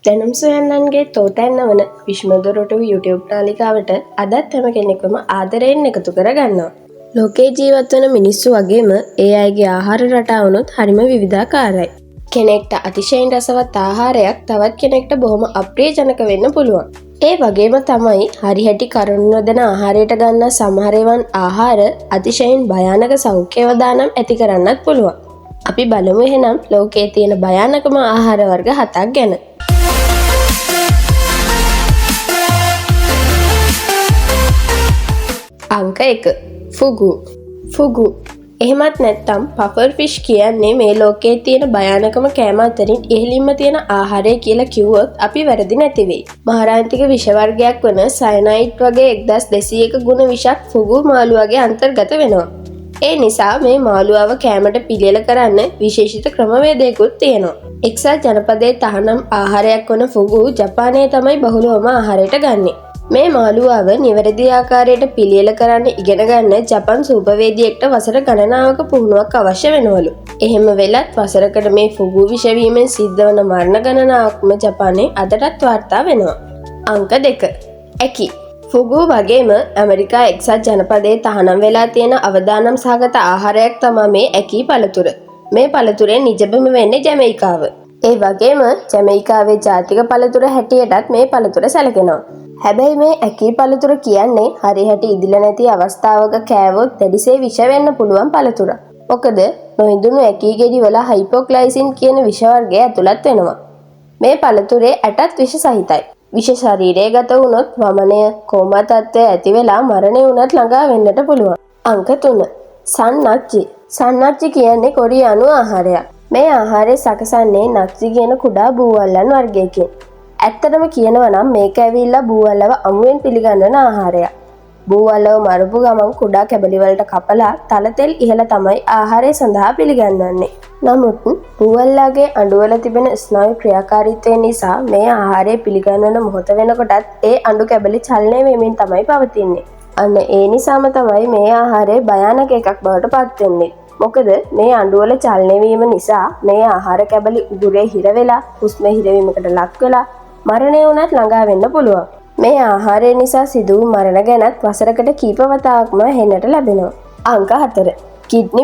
දැනුම් සොයන්නන්ගේ තෝතැන්න වන විශ්මදොරට YouTube නාලිකාවට අදත් හැම කෙනෙක්වම ආදරයෙන් එකතු කරගන්නවා. ලෝකේ ජීවත්වන මිනිස්සු වගේම ඒ අයගේ ආහාර රටාවනුත් හරිම විවිධාකාරයි. කෙනෙක්ට අතිශයින් රසවත් ආහාරයක් තවත් කෙනෙක්ට බොහොම අප්‍රියජනක වෙන්න පුළුවන්. ඒ වගේම තමයි හරිහැටි කරුණු නොදැන ආහාරයට ගන්න සමහරවන් ආහාර අතිශයින් භයානක සෞඛ්‍යවදානම් ඇති කරන්නත් පුළුවන්. අපි බලමු එහෙනම් ලෝකයේ තියෙන භයානකම ආහාර වර්ග 7ක් ගැන. අංක 1. ෆුගු. එහෙමත් නැත්නම් පෆර් ෆිෂ් කියන්නේ මේ ලෝකයේ තියෙන භයානකම කෑම අතරින් ඉහළින්ම තියෙන ආහාරය කියලා කිව්වොත් අපි වැරදි නැති වෙයි. මහාරාන්තික විෂ වර්ගයක් වන සයනයිඩ් වගේ 1200ක ගුණ විෂක් ෆුගු මාළුවාගේ අන්තර්ගත වෙනවා. ඒ නිසා මේ මාළුවාව කෑමට පිළියෙල කරන්න විශේෂිත ක්‍රමවේදයකුත් තියෙනවා. එක්සත් ජනපදයේ තහනම් ආහාරයක් වන ෆුගු ජපානයේ තමයි බහුලවම ආහාරයට ගන්නේ. මේ මාළුවාව නිවැරදි ආකාරයට පිළියෙල කරන්න ඉගෙන ගන්න ජපන් සූපවේදියෙක්ට වසර ගණනාවක පුහුණුවක් අවශ්‍ය වෙනවලු. එහෙම වෙලත් වසරකට මේ ෆුගු විෂ වීමෙන් සිද්ධ වන මරණ ගණනාවක්ම ජපානයේ අදටත් වාර්තා වෙනවා. අංක 2. ඇකි. ෆුගු වගේම ඇමරිකා එක්සත් ජනපදයේ තහනම් වෙලා තියෙන අවදානම් සහගත ආහාරයක් තමයි මේ ඇකි පළතුර. මේ පළතුරේ නිජබිම වෙන්නේ ජමයිකාව. ඒ වගේම ජමයිකාවේ ජාතික පළතුර හැටියටත් මේ පළතුර සැලකෙනවා. හැබැයි මේ ඇකි පළතුර කියන්නේ හරිහැටි ඉදිලා නැති අවස්ථාවක කෑවොත් දැඩිසේ විෂ වෙන්න පුළුවන් පළතුරක්. මොකද නොඉඳුණු ඇකි ගෙඩි වල හයිපොග්ලයිසින් කියන විෂ වර්ගය ඇතුළත් වෙනවා. මේ පළතුරේ ඇටත් විෂ සහිතයි. විෂ ශරීරයේ ගත වුණොත් වමනය, කෝමා තත්ත්වය ඇති වෙලා මරණය වුණත් ළඟා වෙන්නට පුළුවන්. අංක 3. සන්නච්චි. සන්නච්චි කියන්නේ කොරියානු ආහාරයක්. මේ ආහාරය සකසන්නේ නක්සි කියන කුඩා බූවල්ලන් වර්ගයකින්. ඇත්තටම කියනවා නම් මේක ඇවිල්ලා බූවල්ලව අමුවෙන් පිළිගන්වන ආහාරයක්. බූවල්ලව මරපු ගමන් කුඩා කැබලි වලට කපලා තලතෙල් ඉහළ තමයි ආහාරය සඳහා පිළිගන්වන්නේ. නමුත් බූවල්ලාගේ අඬුවල තිබෙන ස්නායු ක්‍රියාකාරීත්වය නිසා මේ ආහාරය පිළිගන්වන මොහොත වෙනකොටත් ඒ අඬු කැබලි චලනය වෙමින් තමයි පවතින්නේ. අන්න ඒ නිසාම තමයි මේ ආහාරය භයානක එකක් බවට පත් වෙන්නේ. මොකද මේ අඬුවල චලනය වීම නිසා මේ ආහාර කැබලි උගුරේ හිර වෙලා හුස්ම හිරවීමකට ලක් වෙලා මරණය වුණත් ළඟා වෙන්න පුළුවන්. මේ ආහාරය නිසා සිදු වූ මරණ ගැනත් වසරකට කීප වතාවක්ම හෙන්නට ලැබෙනවා. අංක 4. Kidney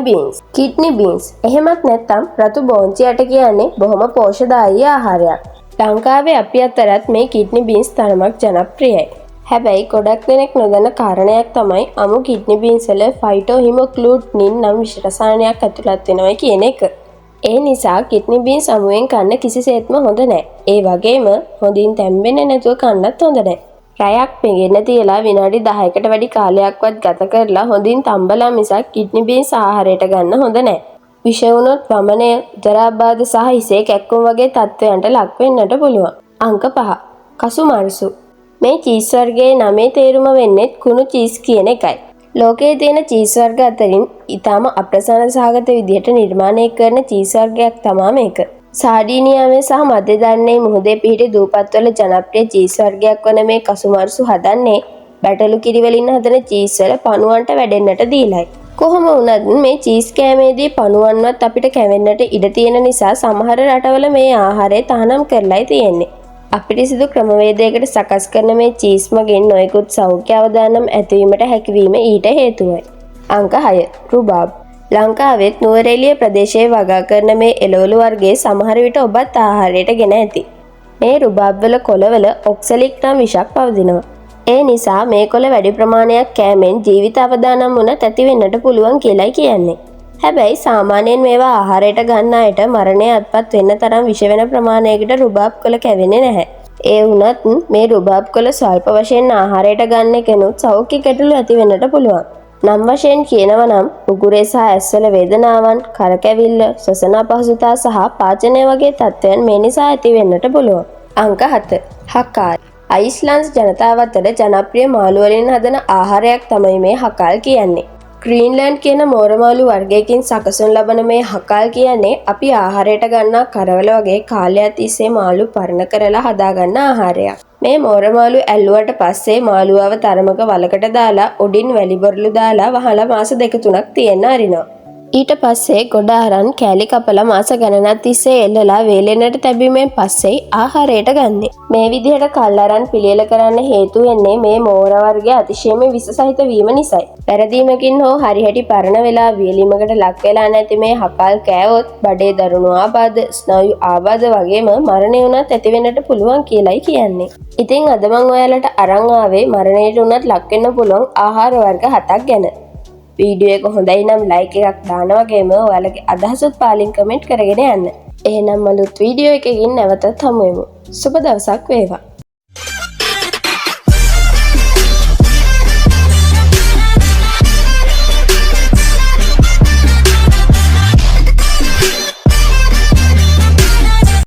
beans. එහෙමත් නැත්නම් රතු බෝංචි යට කියන්නේ බොහොම පෝෂ්‍යදායී ආහාරයක්. ලංකාවේ අපි අතරත් මේ කිඩ්නි බීන්ස් තරමක් ජනප්‍රියයි. හැබැයි ගොඩක් දෙනෙක් නොදන්න කාරණයක් තමයි අමු කිඩ්නි බීන්ස් වල ෆයිටෝහිමොග්ලූටිනින් නම් විෂ රසායනයක් ඇතුළත් වෙනවා කියන එක. ඒ නිසා කිඩ්නි බීන්ස් අමුවෙන් කන්න කිසිසේත්ම හොඳ නැහැ. ඒ වගේම හොඳින් තැම්බෙන්නේ නැතුව කන්නත් හොඳ නැහැ. රැයක් පෙඟෙන්න තියලා විනාඩි 10කට වැඩි කාලයක්වත් ගත කරලා හොඳින් තම්බලා මිසක් කිඩ්නි බීන්ස් ආහාරයට ගන්න හොඳ නැහැ. විෂ වුණොත් වමනය, උදරාබාධ සහ හිසේ කැක්කුම් වගේ තත්ත්වයන්ට ලක් වෙන්නට පුළුවන්. අංක 5. කසුමාරුසු. මේ චීස් වර්ගයේ නමේ තේරුම වෙන්නේ කුණු චීස් කියන එකයි. ලෝකයේ තියෙන චීස් වර්ග අතරින් ඊටාම අප්‍රසන්න සහගත විදිහට නිර්මාණය කරන චීස් වර්ගයක් තමයි මේක. සාඩීනියාවේ සහ මධ්‍ය දරණයේ මුහුදේ පිහිටි දූපත්වල ජනප්‍රිය චීස් වර්ගයක් වන මේ කසුමාරුසු හදන්නේ බැටළු කිරි වලින් හදන චීස් වල පණුවන්ට වැඩෙන්නට දීලයි. කොහොම වුණත් මේ චීස් කෑමේදී පණුවන්වත් අපිට කැවෙන්නට ඉඩ තියෙන නිසා සමහර රටවල මේ ආහාරය තහනම් කරලායි තියෙන්නේ. අපිරිසිදු ක්‍රමවේදයකට සකස් කරන මේ චීස් මගින් නොයෙකුත් සෞඛ්‍ය අවදානම් ඇතිවීමට හැකිවීම ඊට හේතුවයි. අංක 6. රුබාබ්. ලංකාවෙත් නුවරඑළිය ප්‍රදේශයේ වගා කරන මේ එළවලු වර්ගයේ සමහර විට ඔබත් ආහාරයට ගෙන ඇති. මේ රුබාබ් වල කොළවල ඔක්සලික් නම් විෂක් පවතිනවා. ඒ නිසා මේ කොළ වැඩි ප්‍රමාණයක් කෑමෙන් ජීවිත අවදානම් වුණත් ඇති වෙන්නට පුළුවන් කියලායි කියන්නේ. හැබැයි සාමාන්‍යයෙන් මේවා ආහාරයට ගන්න අයට මරණය අත්පත් වෙන්න තරම් විෂ වෙන ප්‍රමාණයකට රුබාබ් කොළ කැවෙන්නේ නැහැ. ඒ වුණත් මේ රුබාබ් කොළ ස්වල්ප වශයෙන් ආහාරයට ගන්න කෙනුත් සෞඛ්‍ය ගැටලු ඇති වෙන්නට පුළුවන්. නම් වශයෙන් කියනවා නම් උගුරේ සහ ඇස්වල වේදනාවන්, කරකැවිල්ල, ශ්වසන අපහසුතාව සහ පාචනය වගේ තත්ත්වයන් මේ නිසා ඇති වෙන්නට පුළුවන්. අංක 7. හකාල්. අයිස්ලන්ඩ් ජනතාව අතර ජනප්‍රිය මාළු වලින් හදන ආහාරයක් තමයි මේ හකාල් කියන්නේ. ග්‍රීන්ලන්ඩ් කියන මෝරමාළු වර්ගයකින් සකසුන් ලබන මේ හකාල් කියන්නේ අපි ආහාරයට ගන්නා කරවල වගේ කාලයක් තිස්සේ මාළු පරණ කරලා හදාගන්න ආහාරයක්. මේ මෝරමාළු ඇල්ලුවට පස්සේ මාළුවාව තරමක වලකට දාලා උඩින් වැලි බොරළු දාලා වහලා මාස 2-3ක් තියෙන්න අරිනවා. ඊට පස්සේ ගොඩ අරන් කෑලි කපලා මාස ගණනක් තිස්සේ එල්ලලා වේලෙනට තැබීමෙන් පස්සේ ආහාරයට ගන්නේ. මේ විදිහට කල් අරන් පිළියෙල කරන්න හේතු වෙන්නේ මේ මෝර වර්ගය අතිශයම විස සහිත වීම නිසායි. වැරදීමකින් හෝ හරිහැටි පරණ වෙලා වියලීමකට ලක් වෙලා නැති මේ හකල් කෑවොත් බඩේ දරුණු ආබාධ, ස්නායු ආබාධ වගේම මරණය වුණත් ඇති වෙන්නට පුළුවන් කියලායි කියන්නේ. ඉතින් අද මම ඔයාලට අරන් ආවේ මරණයට උනත් ලක් වෙන්න පුළුවන් ආහාර වර්ග 7ක් ගැන. වීඩියෝ එක හොඳයි නම් ලයික් එකක් දාන වගේම ඔයාලගේ අදහසත් පාලින් කමෙන්ට් කරගෙන යන්න. එහෙනම් අලුත් වීඩියෝ එකකින් නැවතත් හමු වෙමු. සුබ දවසක් වේවා.